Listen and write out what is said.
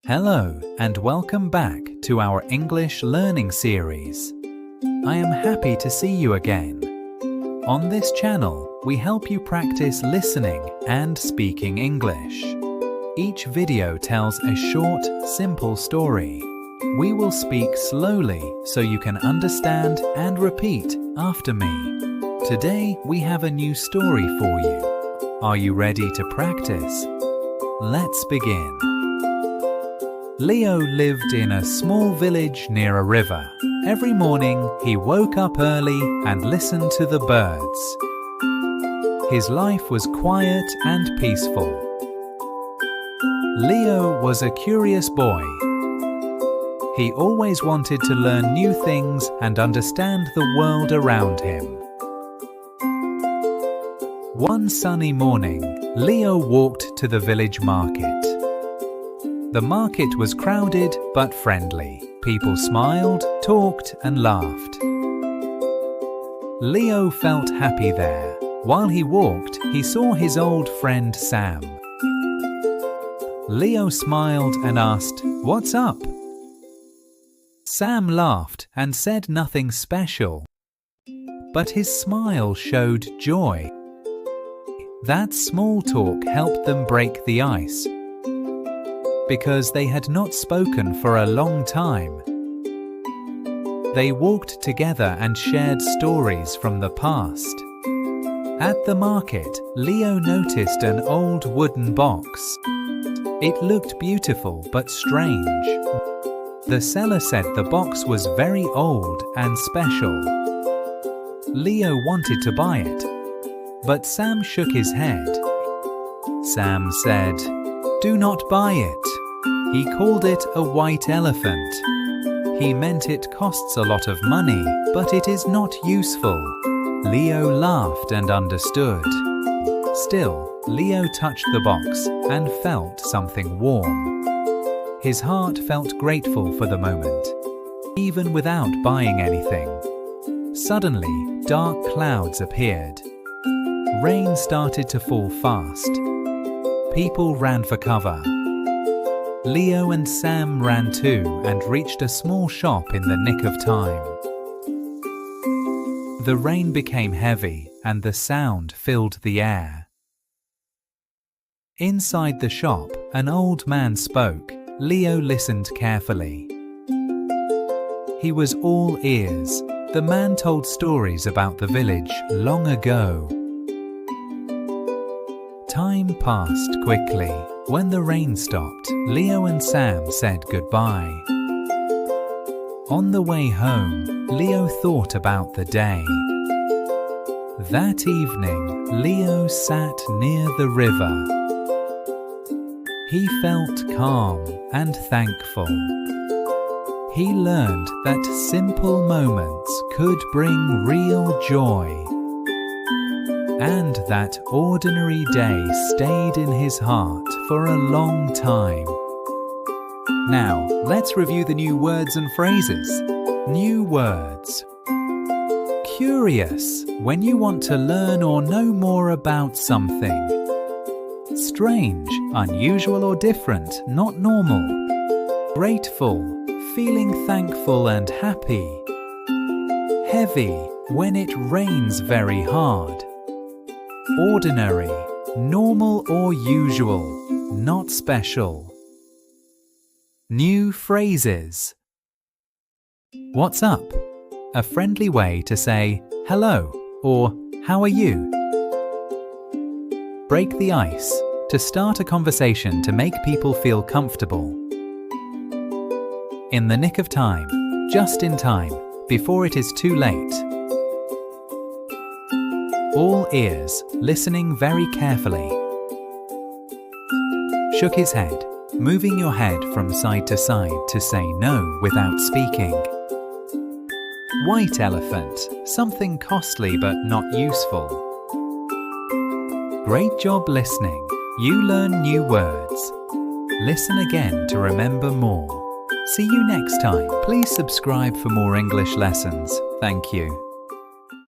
Hello and welcome back to our English learning series. I am happy to see you again. On this channel, we help you practice listening and speaking English. Each video tells a short, simple story. We will speak slowly so you can understand and repeat after me. Today, we have a new story for you. Are you ready to practice? Let's begin. Leo lived in a small village near a river. Every morning, he woke up early and listened to the birds. His life was quiet and peaceful. Leo was a curious boy. He always wanted to learn new things and understand the world around him. One sunny morning, Leo walked to the village market. The market was crowded but friendly. People smiled, talked, and laughed. Leo felt happy there. While he walked, he saw his old friend Sam. Leo smiled and asked, "What's up?" Sam laughed and said nothing special. But his smile showed joy. That small talk helped them break the ice, because they had not spoken for a long time. They walked together and shared stories from the past. At the market, Leo noticed an old wooden box. It looked beautiful but strange. The seller said the box was very old and special. Leo wanted to buy it, but Sam shook his head. Sam said, "Do not buy it." He called it a white elephant. He meant it costs a lot of money, but it is not useful. Leo laughed and understood. Still, Leo touched the box and felt something warm. His heart felt grateful for the moment, even without buying anything. Suddenly, dark clouds appeared. Rain started to fall fast. People ran for cover. Leo and Sam ran too and reached a small shop in the nick of time. The rain became heavy and the sound filled the air. Inside the shop, an old man spoke. Leo listened carefully. He was all ears. The man told stories about the village long ago. Time passed quickly. When the rain stopped, Leo and Sam said goodbye. On the way home, Leo thought about the day. That evening, Leo sat near the river. He felt calm and thankful. He learned that simple moments could bring real joy, and that ordinary day stayed in his heart for a long time. Now, let's review the new words and phrases. New words. Curious, when you want to learn or know more about something. Strange, unusual or different, not normal. Grateful, feeling thankful and happy. Heavy, when it rains very hard. Ordinary, normal or usual, not special. New phrases. What's up? A friendly way to say hello or how are you? Break the ice, to start a conversation to make people feel comfortable. In the nick of time, just in time, before it is too late. All ears, listening very carefully. Shook his head, moving your head from side to say no without speaking. White elephant, something costly but not useful. Great job listening. You learn new words. Listen again to remember more. See you next time. Please subscribe for more English lessons. Thank you.